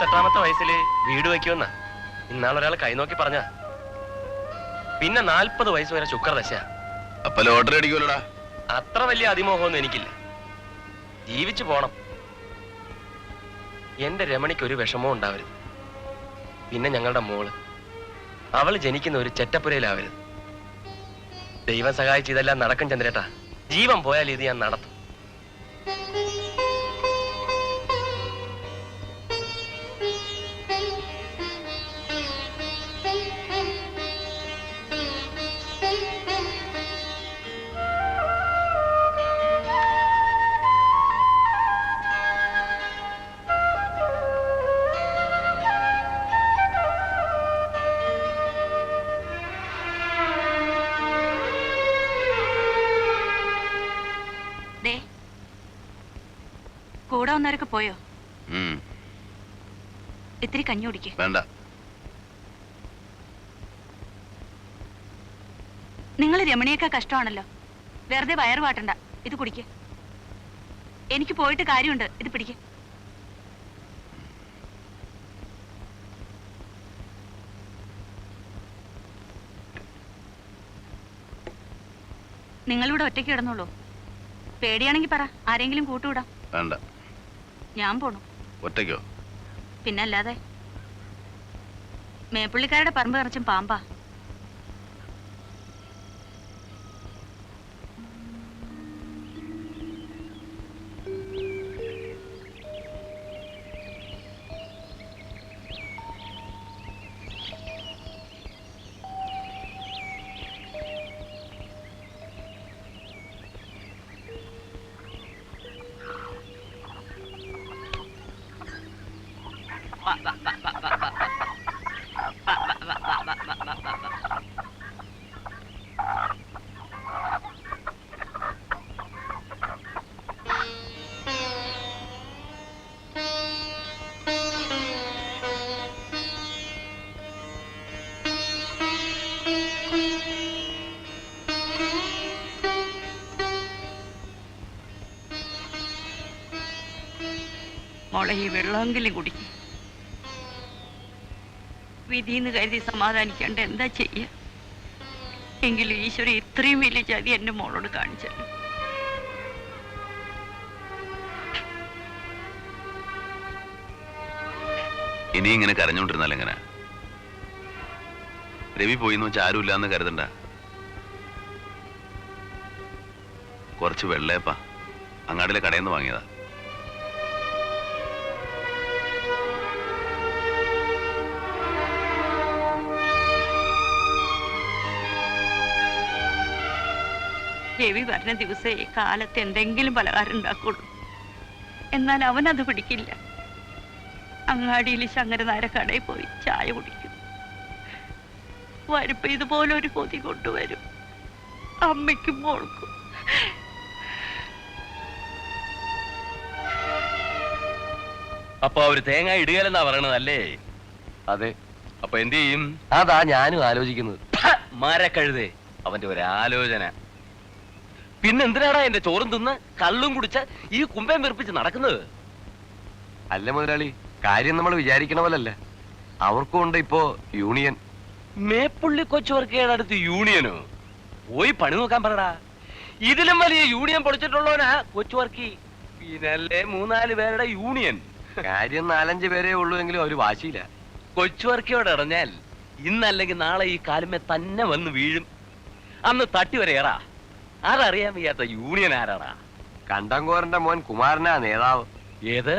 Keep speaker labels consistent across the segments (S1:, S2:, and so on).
S1: 28-ാമത്തെ വയസ്സിൽ വീട് വയ്ക്കുമെന്ന ഇന്നാളൊരാൾ കൈനോക്കി പറഞ്ഞ. പിന്നെ 40 വയസ്സ് വരെ ശുക്രദശ.
S2: അപ്പൊ ലോട്ടറി അടിക്കുമല്ലോടാ.
S1: അത്ര വലിയ അതിമോഹമൊന്നും എനിക്കില്ല. ജീവിച്ചു പോണം. എന്റെ രമണിക്ക് ഒരു വിഷമവും ഉണ്ടാവരുത്. പിന്നെ ഞങ്ങളുടെ മോള്, അവൾ ജനിക്കുന്ന ഒരു ചെറ്റപ്പുരയിലാവരുത്. ദൈവം സഹായിച്ച് ഇതെല്ലാം നടക്കും ചന്ദ്രേട്ടാ. ജീവൻ പോയാൽ ഇത് ഞാൻ നടത്തും.
S3: കൂടെ വന്നവരൊക്കെ പോയോ? ഇത്തിരി കഞ്ഞി കുടിക്ക്.
S2: വേണ്ട.
S3: നിങ്ങൾ രമണിയൊക്കെ കഷ്ടമാണല്ലോ. വെറുതെ വയറ് വാട്ടണ്ട. ഇത് കുടിക്ക്. എനിക്ക് പോയിട്ട് കാര്യമുണ്ട്. ഇത് പിടിക്ക്. നിങ്ങളിവിടെ ഒറ്റയ്ക്ക് കിടന്നോളൂ. പേടിയാണെങ്കി പറ, ആരെങ്കിലും കൂട്ടുവിടാം.
S2: വേണ്ട,
S3: ഞാൻ പോണു.
S2: ഒറ്റയ്ക്കോ?
S3: പിന്നല്ലാതെ. മേപ്പുള്ളിക്കാരുടെ പറമ്പ് നിറച്ചും പാമ്പാ. മോളെ, ഈ വെള്ളമെങ്കിലും കുടിക്കും. വിധിന്ന് കരുതി സമാധാനിക്കാണ്ട് എന്താ ചെയ്യ? എങ്കിലും ഈശ്വരൻ ഇത്രയും വലിയ ചതി എന്റെ മോളോട് കാണിച്ചല്ലോ.
S2: ഇനി ഇങ്ങനെ കരഞ്ഞോണ്ടിരുന്നാൽ എങ്ങനെ? രവി പോയിന്ന് വെച്ചാൽ ആരുമില്ലാന്ന് കരുതണ്ട. കുറച്ച് വെള്ളയപ്പാ അങ്ങാടിലെ കടയിൽ നിന്ന് വാങ്ങിയതാ.
S3: രവി പറഞ്ഞ ദിവസേ കാലത്ത് എന്തെങ്കിലും പലഹാരം ഉണ്ടാക്കുള്ളൂ. എന്നാൽ അവനത് പിടിക്കില്ല. അങ്ങാടിയിൽ ശങ്കരനാര കടയിൽ പോയി ചായ കുടിക്കും. വരുമ്പോ ഇതുപോലെ ഒരു പൊതി കൊണ്ടുവരും. അമ്മയ്ക്കും മോൾക്കും.
S1: അപ്പൊ അവര് തേങ്ങ ഇടുകയല്ലെന്നാ പറയണതല്ലേ?
S4: അതെ.
S1: അപ്പൊ എന്ത് ചെയ്യും?
S4: അതാ ഞാനും ആലോചിക്കുന്നത്.
S1: മരക്കഴുതേ, അവന്റെ ഒരാലോചന. പിന്നെന്തിനാടാ എന്റെ ചോറും തിന്ന് കള്ളും കുടിച്ച ഈ കുമ്പേം വെറുപ്പിച്ച് നടക്കുന്നത്?
S4: അല്ല മുതലാളി, കാര്യം നമ്മൾ വിചാരിക്കണ പോലല്ല. അവർക്കും ഉണ്ട് ഇപ്പോ യൂണിയൻ.
S1: മേപ്പുള്ളി കൊച്ചുവർക്കയുടെ അടുത്ത് യൂണിയനോ? പോയി പണി നോക്കാൻ പറടാ. ഇതിലും വലിയ യൂണിയൻ പൊളിച്ചിട്ടുള്ളവനാ കൊച്ചുവർക്കി. പിന്നല്ലേ 3-4 പേരുടെ യൂണിയൻ.
S4: കാര്യം 4-5 പേരേ ഉള്ളൂ എങ്കിലും അവര് വാശിയില്ല.
S1: കൊച്ചുവർക്കിയോട് ഇറഞ്ഞാൽ ഇന്നല്ലെങ്കിൽ നാളെ ഈ കാലുമേ തന്നെ വന്ന് വീഴും. അന്ന് തട്ടി വരെയറാ. അതറിയാൻ വയ്യാത്ത യൂണിയൻ ആരാടാ?
S4: കണ്ടങ്കോരന്റെ മോൻ കുമാരനാ നേതാവ്.
S1: ഏത്?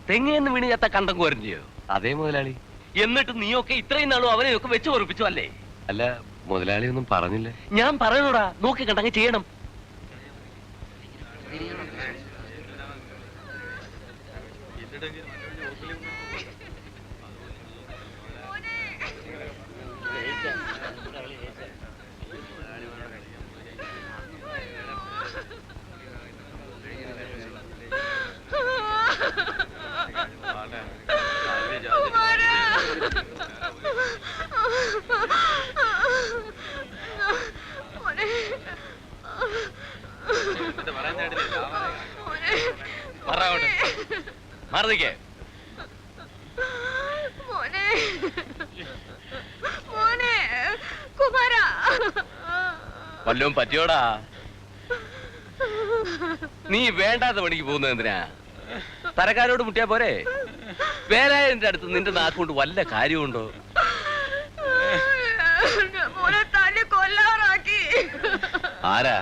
S1: തെങ്ങേന്ന് വീണ് ചത്ത കണ്ടങ്കോരന്റെയോ?
S4: അതേ മുതലാളി.
S1: എന്നിട്ട് നീയൊക്കെ ഇത്രയും നാളും അവനെയൊക്കെ വെച്ച് പൊറപ്പിച്ചു അല്ലേ?
S4: അല്ല, മുതലാളി ഒന്നും പറഞ്ഞില്ല.
S1: ഞാൻ പറയണോടാ, നോക്കി കണ്ടങ്ങ് ചെയ്യണം.
S5: വല്ലതും പറ്റിയോടാ? നീ വേണ്ടാത്ത പണിക്ക് പോകുന്നത് എന്തിനാ? തരക്കാരോട് മുട്ടിയാ പോരെ? വേലായതിന്റെ അടുത്ത് നിന്റെ നാക്കുകൊണ്ട് വല്ല കാര്യമുണ്ടോ? ആരാ?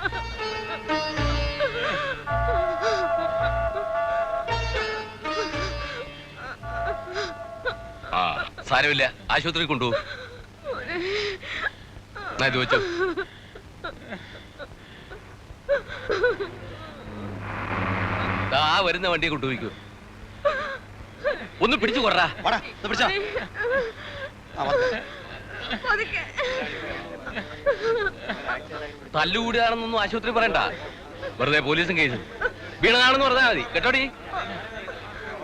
S5: ആ സാരമില്ല, ആശുപത്രി കൊണ്ടുപോകും. ഇത് വെച്ചോ. ആ വരുന്ന വണ്ടിയെ കൊണ്ടുപോയിക്കോ. ഒന്ന് പിടിച്ചു കൊറ. തല്ലുകൂടിയാണെന്നൊന്നും ആശുപത്രി പറയണ്ട. വെറുതെ പോലീസും കേസും വീണതാണെന്ന് പറഞ്ഞാൽ മതി. കേട്ടോടി?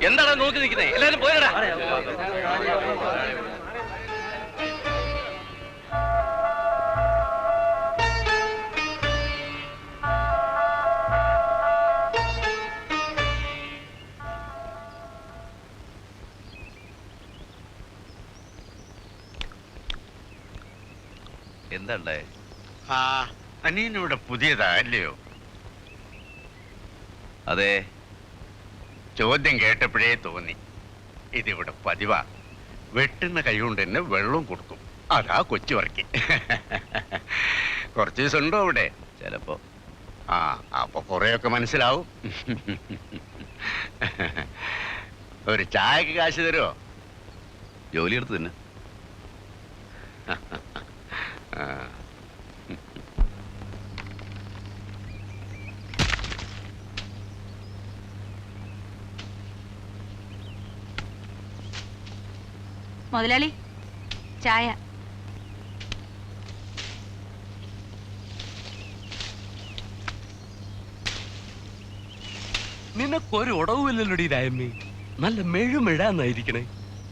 S5: എന്താണ് നോക്കി നിൽക്കുന്നേ? എല്ലാരും പോയടാ.
S2: എന്താ?
S6: അനിയനിവിടെ പുതിയതാ അല്ലയോ?
S2: അതെ,
S6: ചോദ്യം കേട്ടപ്പോഴേ തോന്നി ഇതിവിടെ പതിവാ. വെട്ടുന്ന കൈ കൊണ്ട് തന്നെ വെള്ളവും കൊടുക്കും. അതാ കൊച്ചു വർക്കി. കുറച്ച് ദിവസം ഉണ്ടോ അവിടെ?
S2: ചിലപ്പോ.
S6: ആ, അപ്പൊ കുറെയൊക്കെ മനസ്സിലാവും. ഒരു ചായക്ക് കാശ് തരുമോ?
S2: ജോലി എടുത്ത് തന്നെ.
S3: മുതലാളി, ചായ.
S5: നിനക്കൊരു ഉടവുമില്ലല്ലോടി രായമ്മേ. നല്ല മെഴുമെഴാന്നായിരിക്കണേ.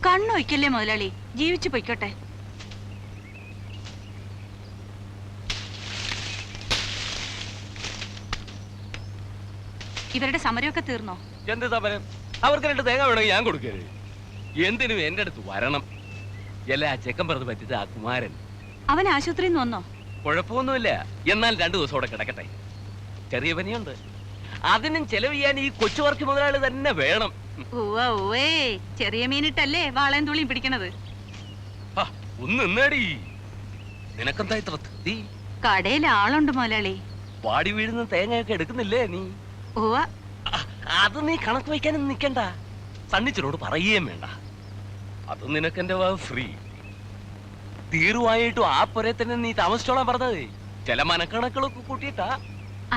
S3: കണ്ണൊയ്ക്കല്ലേ മുതലാളി, ജീവിച്ചു പൊയ്ക്കോട്ടെ. ഇവരുടെ സമരമൊക്കെ തീർന്നോ?
S5: എന്ത് സമരം? അവർക്ക് 2 തേങ്ങ വേണമെങ്കിൽ ഞാൻ കൊടുക്കരുത്. എന്തിനും എന്റെ അടുത്ത് വരണം. എല്ലാ ചെക്കൻ പറഞ്ഞ് പറ്റിച്ച ആ കുമാരൻ
S3: അവൻ ആശുപത്രിയിൽ നിന്ന് വന്നോ?
S5: കുഴപ്പമൊന്നുമില്ല. എന്നാൽ 2 ദിവസം അവിടെ കിടക്കട്ടെ. ചെറിയ പനിയുണ്ട്. അതിനും ചെലവ് ചെയ്യാൻ ഈ കൊച്ചു വർക്ക് മുതലാളി തന്നെ വേണം.
S3: ഓവേ, ചെറിയ മീനിട്ടല്ലേ വാളയും തുള്ളിയും പിടിക്കണത്.
S5: ഒന്ന് നിന്നേടി. നിനക്കെന്താ ഇത്ര തൃപ്തി?
S3: കടയിൽ ആളുണ്ട് മുതലാളി.
S5: വാടി വീഴുന്ന തേങ്ങയൊക്കെ എടുക്കുന്നില്ലേ നീ?
S3: ഓവ,
S5: അത് നീ കണക്ക് വയ്ക്കാനൊന്നും നിൽക്കണ്ട. സണ്ണിച്ചനോട് പറയുകയും വേണ്ട. അത് നിനക്കെന്റെ ഫ്രീ. തീർവായിട്ടും ആ പുരേ തന്നെ നീ താമസിച്ചോളാൻ പറഞ്ഞത്. ചില മനക്കണക്കുകളൊക്കെ കൂട്ടിയിട്ടാ.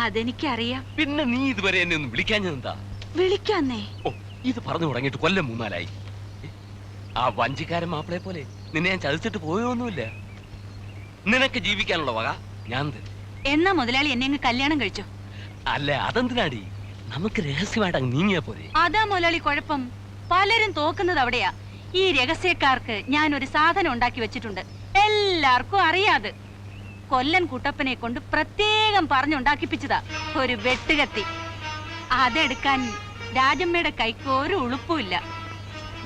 S3: അതെനിക്കറിയാം.
S5: പിന്നെ നീ ഇതുവരെ എന്നെ ഒന്നും വിളിക്കാഞ്ഞെന്താ?
S3: വിളിക്കാന്നേ.
S5: ഓ, ഇത് പറഞ്ഞു തുടങ്ങിയിട്ട് കൊല്ലം 3-4 ആ വഞ്ചിക്കാരൻ മാപ്പിളെ പോലെ നിന്നെ ഞാൻ ചതിച്ചിട്ട് പോയൊന്നുമില്ല. നിനക്ക് ജീവിക്കാനുള്ള വക ഞാൻ തരും.
S3: എന്നാ മുതലാളി എന്നെ അങ്ങ് കല്യാണം കഴിച്ചോ?
S5: അല്ല, അതെന്തിനാടി? നമുക്ക് രഹസ്യമായിട്ട് അങ്ങ് നീങ്ങിയാ പോലെ.
S3: അതാ മുതലാളി കുഴപ്പം. പലരും തോക്കുന്നത് അവിടെയാ. ഈ രഹസ്യക്കാർക്ക് ഞാൻ ഒരു സാധനം ഉണ്ടാക്കി വെച്ചിട്ടുണ്ട്. എല്ലാവർക്കും അറിയാതെ. കൊല്ലൻ കുട്ടപ്പനെ കൊണ്ട് പ്രത്യേകം പറഞ്ഞുണ്ടാക്കിപ്പിച്ചതാ ഒരു വെട്ടുകത്തി. അതെടുക്കാൻ രാജമ്മയുടെ കൈക്ക് ഒരു ഉളുപ്പുമില്ല.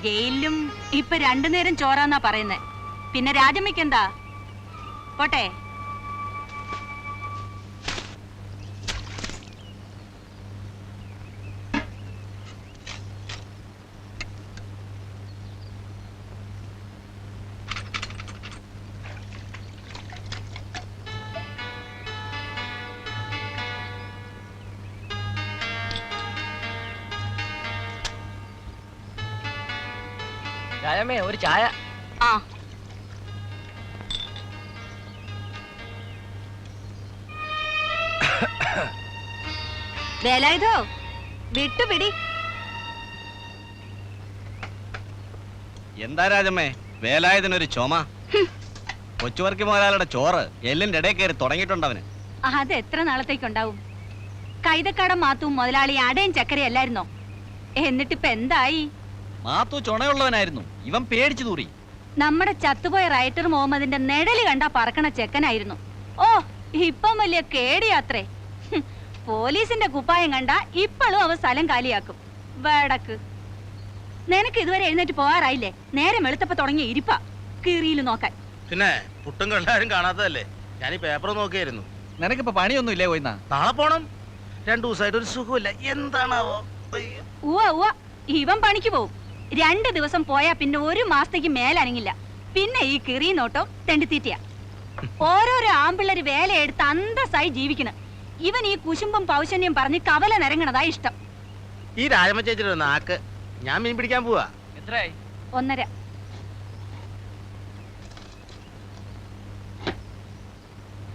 S3: ജയിലിലും ഇപ്പൊ 2 നേരം ചോറാന്നാ പറയുന്നേ. പിന്നെ രാജമ്മയ്ക്ക് എന്താ? പോട്ടെ.
S1: രാജമ്മേ, ഒരു ചായ.
S3: ആ, വേലായുധോ വിട്ടുപിടി.
S7: എന്താ രാജമ്മേ വേലായുധനൊരു ചുമ? കൊച്ചുവർക്കി മുതലാളിയുടെ ചോറ് എല്ലിന്റെ ഇടയിൽ കയറി തുടങ്ങിയിട്ടുണ്ടവന്.
S3: അത് എത്ര നാളത്തേക്കുണ്ടാവും? കൈതക്കാടൻ മാത്തും മുതലാളി അടയും ചക്കരയും അല്ലായിരുന്നോ? എന്നിട്ടിപ്പ എന്തായി?
S7: മാത്തു ചുണയുള്ളവനായിരുന്നു, ഇവൻ പേടിച്ചു തൂറി.
S3: നമ്മുടെ ചത്തുപോയ റൈറ്റർ മുഹമ്മദിന്റെ നെടല് കണ്ടാ പറക്കണ ചെക്കനായിരുന്നു. ഓ, ഇപ്പം വലിയ കേടിയാത്രേ. പോലീസിന്റെ കുപ്പായം കണ്ട ഇപ്പോഴും അവ സ്ഥലം കാലിയാക്കും. വടക്ക് നിനക്ക് ഇതുവരെ എഴുന്നേറ്റ് പോകാറായില്ലേ? നേരെ വെളുത്തപ്പ തുടങ്ങിയ ഇരിപ്പാ കീറിയിൽ നോക്കാൻ.
S8: പിന്നെ പുട്ടും കള്ളാരും കാണാത്തതല്ലേ? ഞാൻ ഈ പേപ്പർ നോക്കിയായിരുന്നു.
S7: നിനക്കിപ്പോ പണിയൊന്നും ഇല്ലേ പോയിന്നാ?
S8: നാളെ പോണം. 2 ദിവസമായിട്ട് ഒരു സുഖമില്ല. എന്താണാവോ?
S3: ഉവ്വ ഇവൻ പണിക്ക് പോവും. 2 ദിവസം പോയാ പിന്നെ 1 മാസത്തേക്ക് മേലനങ്ങില്ല. പിന്നെ ഈ കിറി നോട്ടം തെണ്ടിത്തീറ്റയാ. ഓരോരോ ആമ്പിള്ളേര് വേലയെടുത്ത് അന്തസ്സായി ജീവിക്കണം. ഇവൻ ഈ കുശുമ്പും പൗശന്യം പറഞ്ഞ് കവല നിരങ്ങണതാ ഇഷ്ടം.
S8: ഈ രാജമ്മ ചേച്ചിയുടെ നാക്ക്. ഞാൻ മീൻ പിടിക്കാൻ പോവാ.
S5: എത്രയായി?
S3: 1.5.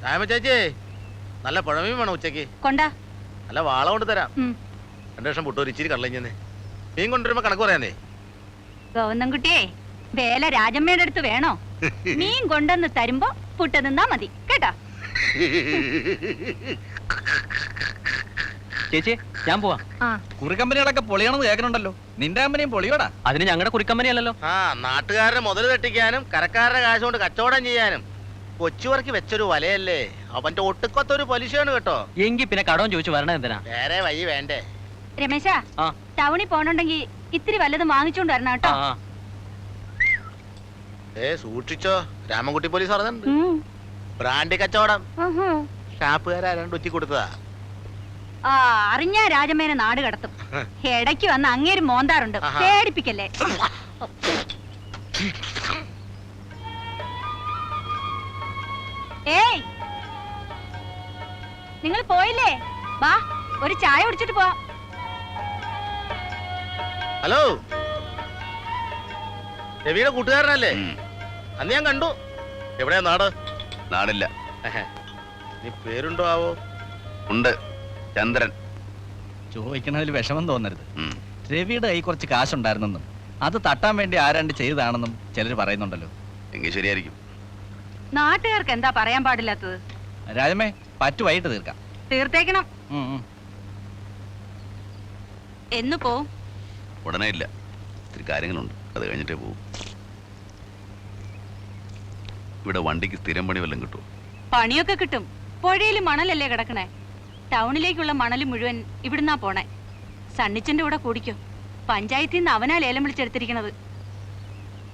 S8: രാജമ്മ ചേച്ചി, നല്ല പുഴമീൻ വേണം ഉച്ചക്ക്.
S3: കൊണ്ടാ.
S8: നല്ല വാള കൊണ്ട് തരാം. 2 ലക്ഷം പുട്ടൊരു ഇച്ചിരി കള്ളഞ്ഞെന്ന്. മീൻ കൊണ്ടുവരുമ്പോ കണക്ക് പറയാന്നേ.
S3: ഗോവന്നൻകുട്ടിയെ, വേല രാജമ്മയുടെ അടുത്ത് വേണോ? മീൻ കൊണ്ടെന്ന് തരുമ്പോ പുട്ട് നിന്നാ മതി കേട്ടോ.
S5: ചേച്ചി ഞാൻ പോവാ.
S7: കുറിക്കമ്പനികളൊക്കെ പൊളിയണമെന്ന് കേൾക്കണുണ്ടല്ലോ. നിന്റെ കമ്പനിയും പൊളിയോടാ.
S5: അതിന് ഞങ്ങളുടെ കുറിക്കമ്പനി അല്ലല്ലോ.
S8: ആ, നാട്ടുകാരുടെ മുതൽ തട്ടിക്കാനും കരക്കാരുടെ കാശ് കൊണ്ട് കച്ചവടം ചെയ്യാനും കൊച്ചുവർക്ക് വെച്ചൊരു വലയല്ലേ. അവന്റെ ഒട്ടുക്കൊത്തൊരു പലിശയാണ് കേട്ടോ.
S5: എങ്കിൽ പിന്നെ കടവും ചോദിച്ചു വരണേ എന്തിനാ?
S8: വേറെ വഴി വേണ്ടേ?
S3: രമേശ,
S5: ആ.
S3: ടൗണിൽ പോണുണ്ടെങ്കി ഇത്തിരി വല്ലതും വാങ്ങിച്ചോണ്ട് വരണം കേട്ടോ.
S8: സൂക്ഷിച്ചോ, രാമൻകുട്ടി പോലീസ് പറഞ്ഞിട്ടുണ്ട്. ബ്രാൻഡ് കച്ചവടം. ഷാപ്പുകാരാണ്ട് ഉച്ചി കൊടുത്തതാ.
S3: ആ, അറിഞ്ഞ രാജമ്മേനെ നാട് കടത്തും. ഇടയ്ക്ക് വന്ന് അങ്ങേര് മോന്താറുണ്ട്. പേടിപ്പിക്കല്ലേ. ഏയ്, നിങ്ങൾ പോയില്ലേ? വാ, ഒരു ചായ കുടിച്ചിട്ട് പോവാം.
S8: ഹലോ, രവിയുടെ കൂട്ടുകാരനല്ലേ? അന്ന് ഞാൻ കണ്ടു. എവിടെയാ നാട്?
S2: നാടില്ല.
S8: നീ പേരുണ്ടോ ആവോ?
S2: ഉണ്ട്, ചന്ദ്രൻ.
S7: ചോദിക്കണതിൽ വിഷമം തോന്നരുത്.
S2: ഉം.
S7: രവിയുടെ കൈ കുറച്ച് കാശുണ്ടായിരുന്നെന്നും അത് തട്ടാൻ വേണ്ടി ആരാണ്ട് ചെയ്തതാണെന്നും ചിലർ പറയുന്നുണ്ടല്ലോ.
S2: എങ്കിൽ ശരിയായിരിക്കും.
S3: നാട്ടുകാർക്ക് എന്താ പറയാൻ പാടില്ലാത്തത്?
S7: രാജമ്മേ, പറ്റു വൈകിട്ട് തീർക്കാം.
S3: തീർത്തേക്കണം. എന്ന് പോവും?
S2: ഉടനെ ഇല്ല, ഇത്തിരി കാര്യങ്ങളുണ്ട്, അത് കഴിഞ്ഞിട്ടേ പോകും. ഇവിടെ വണ്ടിക്ക് സ്ഥിരം പണി വല്ലതും കിട്ടുമോ?
S3: പണിയൊക്കെ കിട്ടും. പുഴയിൽ മണലല്ലേ കിടക്കണേ. ടൗണിലേക്കുള്ള മണൽ മുഴുവൻ ഇവിടുന്നാ പോണേ. സണ്ണിച്ചന്റെ കൂടെ കൂടിക്കോ. പഞ്ചായത്തിൽ നിന്ന് അവനാ ലേലം വിളിച്ചെടുത്തിരിക്കണത്.